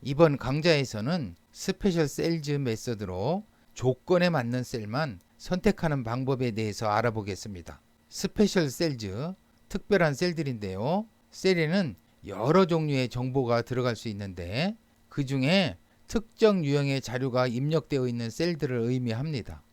이번 강좌에서는 스페셜 셀즈 메서드로 조건에 맞는 셀만 선택하는 방법에 대해서 알아보겠습니다. 스페셜 셀즈, 특별한 셀들인데요. 셀에는 여러 종류의 정보가 들어갈 수 있는데 그 중에 특정 유형의 자료가 입력되어 있는 셀들을 의미합니다.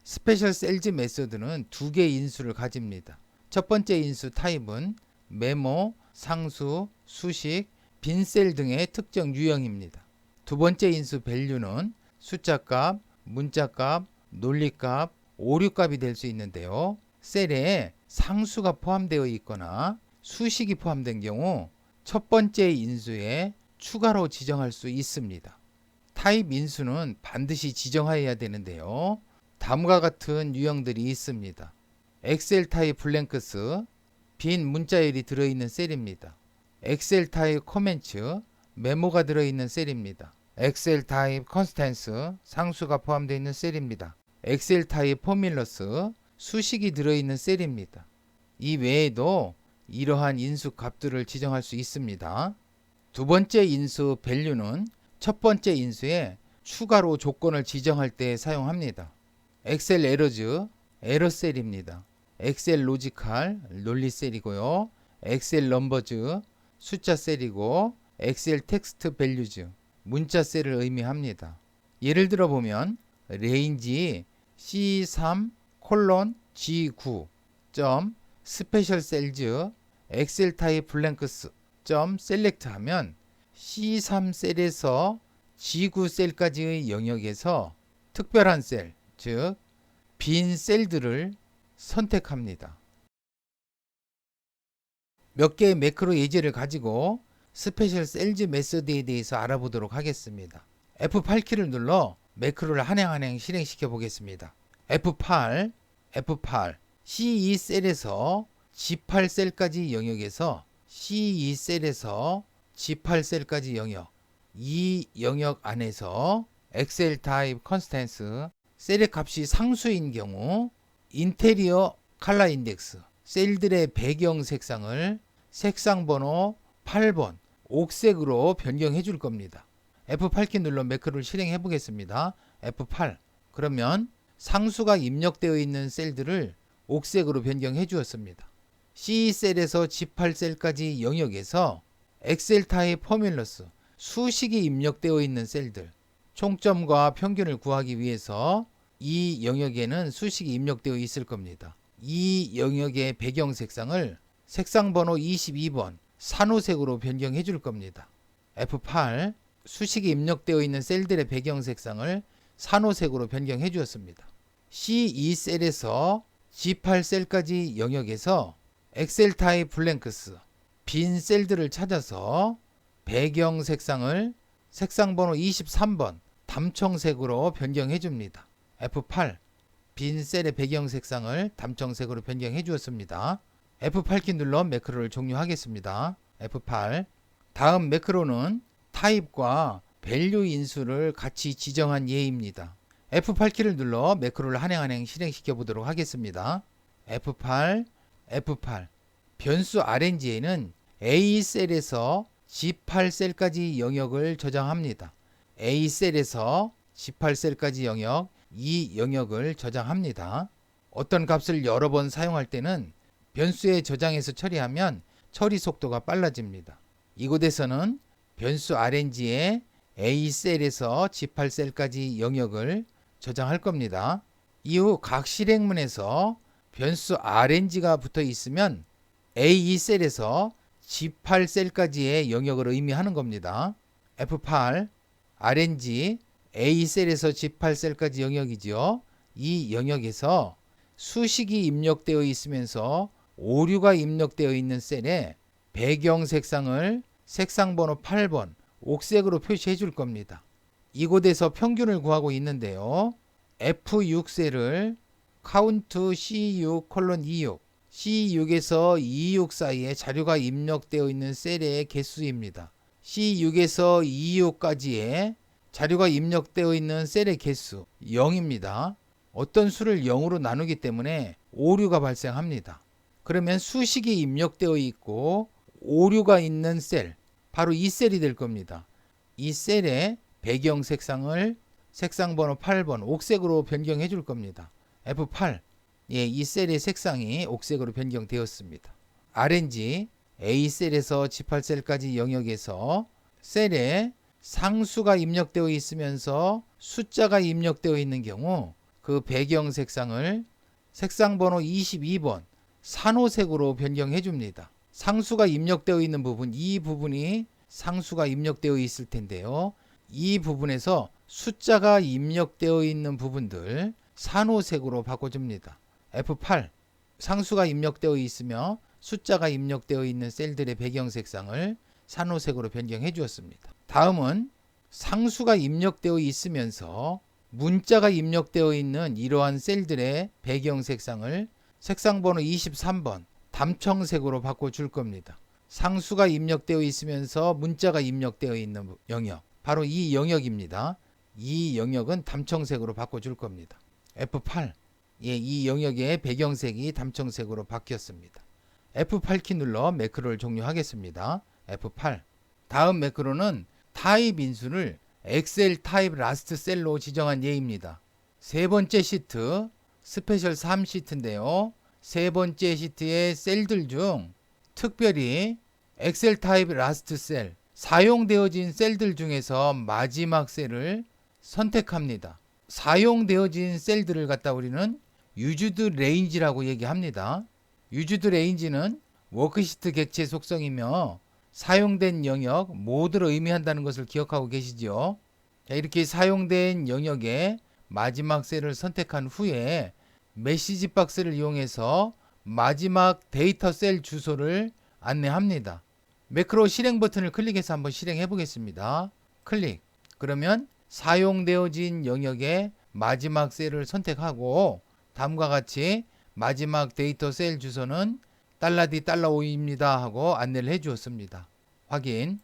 스페셜 셀즈 메서드는 두 개의 인수를 가집니다. 첫 번째 인수 타입은 메모, 상수, 수식, 빈셀 등의 특정 유형입니다. 두 번째 인수 밸류는 숫자값, 문자값, 논리값, 오류값이 될 수 있는데요. 셀에 상수가 포함되어 있거나 수식이 포함된 경우 첫 번째 인수에 추가로 지정할 수 있습니다. 타입 인수는 반드시 지정하여야 되는데요. 다음과 같은 유형들이 있습니다. 엑셀 타입 블랭크스, 빈 문자열이 들어있는 셀입니다. 엑셀 타입 코멘츠, 메모가 들어있는 셀입니다. 엑셀 타입 컨스탄스, 상수가 포함되어 있는 셀입니다. 엑셀 타입 포뮬러스, 수식이 들어있는 셀입니다. 이 외에도 이러한 인수 값들을 지정할 수 있습니다. 두 번째 인수 밸류는 첫 번째 인수에 추가로 조건을 지정할 때 사용합니다. 엑셀 에러즈, 에러셀입니다. 엑셀 로지컬, 논리셀이고요. 엑셀 넘버즈, 숫자 셀이고 엑셀 텍스트 밸류즈, 문자 셀을 의미합니다. 예를 들어 보면 레인지 C3 G9 스페셜 셀즈 엑셀 타입 블랭크스 셀렉트 하면 C3 셀에서 G9 셀까지의 영역에서 특별한 셀, 즉 빈 셀들을 선택합니다. 몇 개의 매크로 예제를 가지고 스페셜 셀즈 메서드에 대해서 알아보도록 하겠습니다. F8키를 눌러 매크로를 한행 실행시켜 보겠습니다. F8 C2 셀에서 G8 셀까지 영역에서 C2 셀에서 G8 셀까지 영역, 이 영역 안에서 엑셀 타입 컨스탄스 셀의 값이 상수인 경우 인테리어 컬러 인덱스 셀들의 배경 색상을 색상 번호 8번 옥색으로 변경해 줄 겁니다. F8키 눌러 매크로를 실행해 보겠습니다. F8 그러면 상수가 입력되어 있는 셀들을 옥색으로 변경해 주었습니다. C 셀에서 G8 셀까지 영역에서 엑셀 타입 포뮬러스 수식이 입력되어 있는 셀들 총점과 평균을 구하기 위해서 이 영역에는 수식이 입력되어 있을 겁니다. 이 영역의 배경 색상을 색상 번호 22번 산호색으로 변경해 줄 겁니다. F8 수식이 입력되어 있는 셀들의 배경 색상을 산호색으로 변경해 주었습니다. C2 셀에서 G8 셀까지 영역에서 엑셀 타입 블랭크스 빈 셀들을 찾아서 배경 색상을 색상 번호 23번 담청색으로 변경해 줍니다. F8 빈 셀의 배경 색상을 담청색으로 변경해 주었습니다. F8키 눌러 매크로를 종료하겠습니다. F8 다음 매크로는 타입과 밸류 인수를 같이 지정한 예입니다. F8키를 눌러 매크로를 한행 실행시켜 보도록 하겠습니다. F8 변수 RNG에는 A 셀에서 G8 셀까지 영역을 저장합니다. A 셀에서 G8 셀까지 영역, 이 영역을 저장합니다. 어떤 값을 여러 번 사용할 때는 변수에 저장해서 처리하면 처리 속도가 빨라집니다. 이곳에서는 변수 RNG에 A 셀에서 G8 셀까지 영역을 저장할 겁니다. 이후 각 실행문에서 변수 RNG가 붙어 있으면 A 셀에서 G8 셀까지의 영역을 의미하는 겁니다. F8 RNG A 셀에서 G8 셀까지 영역이죠. 이 영역에서 수식이 입력되어 있으면서 오류가 입력되어 있는 셀에 배경 색상을 색상 번호 8번 옥색으로 표시해 줄 겁니다. 이곳에서 평균을 구하고 있는데요. F6 셀을 count C6:26 C6에서 E6 사이에 자료가 입력되어 있는 셀의 개수입니다. C6에서 E6까지의 자료가 입력되어 있는 셀의 개수 0입니다. 어떤 수를 0으로 나누기 때문에 오류가 발생합니다. 그러면 수식이 입력되어 있고 오류가 있는 셀, 바로 이 셀이 될 겁니다. 이 셀의 배경 색상을 색상 번호 8번 옥색으로 변경해 줄 겁니다. F8. 예, 이 셀의 색상이 옥색으로 변경되었습니다. RNG A셀에서 G8셀까지 영역에서 셀에 상수가 입력되어 있으면서 숫자가 입력되어 있는 경우 그 배경 색상을 색상 번호 22번 산호색으로 변경해 줍니다. 상수가 입력되어 있는 부분, 이 부분이 상수가 입력되어 있을 텐데요. 이 부분에서 숫자가 입력되어 있는 부분들 산호색으로 바꿔줍니다. F8. 상수가 입력되어 있으며 숫자가 입력되어 있는 셀들의 배경 색상을 산호색으로 변경해 주었습니다. 다음은 상수가 입력되어 있으면서 문자가 입력되어 있는 이러한 셀들의 배경 색상을 색상 번호 23번 담청색으로 바꿔줄 겁니다. 상수가 입력되어 있으면서 문자가 입력되어 있는 영역, 바로 이 영역입니다. 이 영역은 담청색으로 바꿔줄 겁니다. F8. 예, 이 영역의 배경색이 담청색으로 바뀌었습니다. F8키 눌러 매크로를 종료하겠습니다. F8. 다음 매크로는 타입 인수를 엑셀 타입 라스트 셀로 지정한 예입니다. 세 번째 시트 스페셜 3 시트인데요. 세 번째 시트의 셀들 중 특별히 엑셀 타입 라스트 셀, 사용되어진 셀들 중에서 마지막 셀을 선택합니다. 사용되어진 셀들을 갖다 우리는 유즈드 레인지라고 얘기합니다. 유즈드 레인지는 워크시트 객체 속성이며 사용된 영역 모두를 의미한다는 것을 기억하고 계시죠? 자, 이렇게 사용된 영역의 마지막 셀을 선택한 후에 메시지 박스를 이용해서 마지막 데이터 셀 주소를 안내합니다. 매크로 실행 버튼을 클릭해서 한번 실행해 보겠습니다. 클릭. 그러면 사용되어진 영역의 마지막 셀을 선택하고 다음과 같이 마지막 데이터 셀 주소는 $D $5입니다 하고 안내를 해 주었습니다. 확인.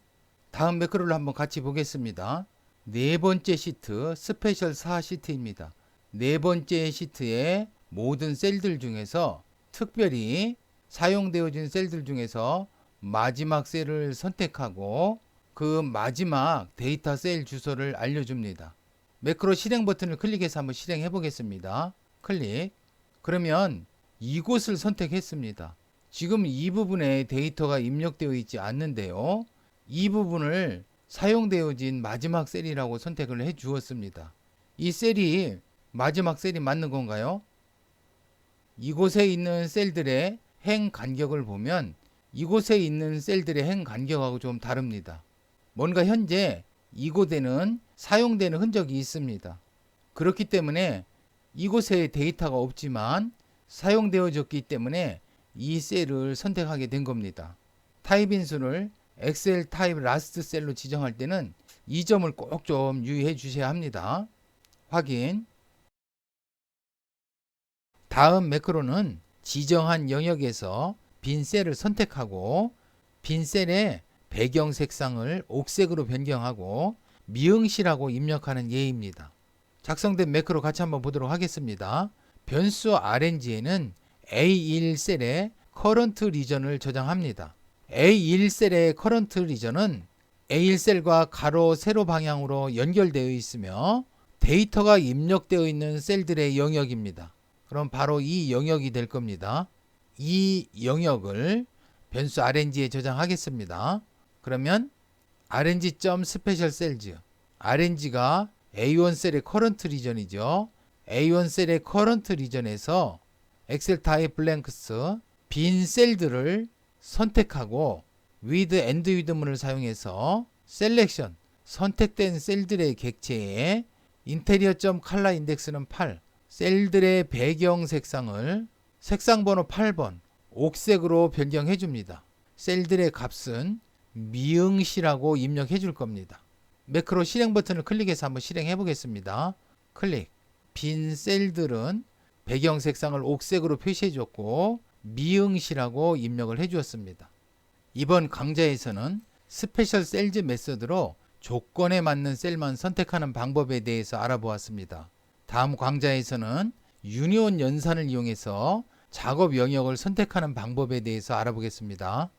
다음 매크로를 한번 같이 보겠습니다. 네 번째 시트 스페셜 4 시트입니다. 네 번째 시트의 모든 셀들 중에서 특별히 사용되어진 셀들 중에서 마지막 셀을 선택하고 그 마지막 데이터 셀 주소를 알려줍니다. 매크로 실행 버튼을 클릭해서 한번 실행해 보겠습니다. 클릭. 그러면 이곳을 선택했습니다. 지금 이 부분에 데이터가 입력되어 있지 않는데요. 이 부분을 사용되어진 마지막 셀이라고 선택을 해 주었습니다. 이 셀이 마지막 셀이 맞는 건가요? 이곳에 있는 셀들의 행 간격을 보면 이곳에 있는 셀들의 행 간격하고 좀 다릅니다. 뭔가 현재 이곳에는 사용되는 흔적이 있습니다. 그렇기 때문에 이곳에 데이터가 없지만 사용되어졌기 때문에 이 셀을 선택하게 된 겁니다. 타입 인수를 엑셀 타입 라스트 셀로 지정할 때는 이 점을 꼭 좀 유의해 주셔야 합니다. 확인. 다음 매크로는 지정한 영역에서 빈 셀을 선택하고 빈 셀의 배경 색상을 옥색으로 변경하고 미응시라고 입력하는 예입니다. 작성된 매크로 같이 한번 보도록 하겠습니다. 변수 RNG에는 A1셀의 커런트 리전을 저장합니다. A1셀의 커런트 리전은 A1셀과 가로 세로 방향으로 연결되어 있으며 데이터가 입력되어 있는 셀들의 영역입니다. 그럼 바로 이 영역이 될 겁니다. 이 영역을 변수 RNG에 저장하겠습니다. 그러면 rng.specialcells RNG가 A1셀의 커런트 리전이죠. A1셀의 커런트 리전에서 엑셀 타입 블랭크스 빈 셀들을 선택하고 with and with 문을 사용해서 셀렉션 선택된 셀들의 객체에 인테리어.color 인덱스는 8 셀들의 배경 색상을 색상 번호 8번 옥색으로 변경해 줍니다. 셀들의 값은 미응시라고 입력해 줄 겁니다. 매크로 실행 버튼을 클릭해서 한번 실행해 보겠습니다. 클릭. 빈 셀들은 배경 색상을 옥색으로 표시해 줬고 미응시라고 입력을 해 주었습니다. 이번 강좌에서는 스페셜 셀즈 메서드로 조건에 맞는 셀만 선택하는 방법에 대해서 알아보았습니다. 다음 강좌에서는 유니온 연산을 이용해서 작업 영역을 선택하는 방법에 대해서 알아보겠습니다.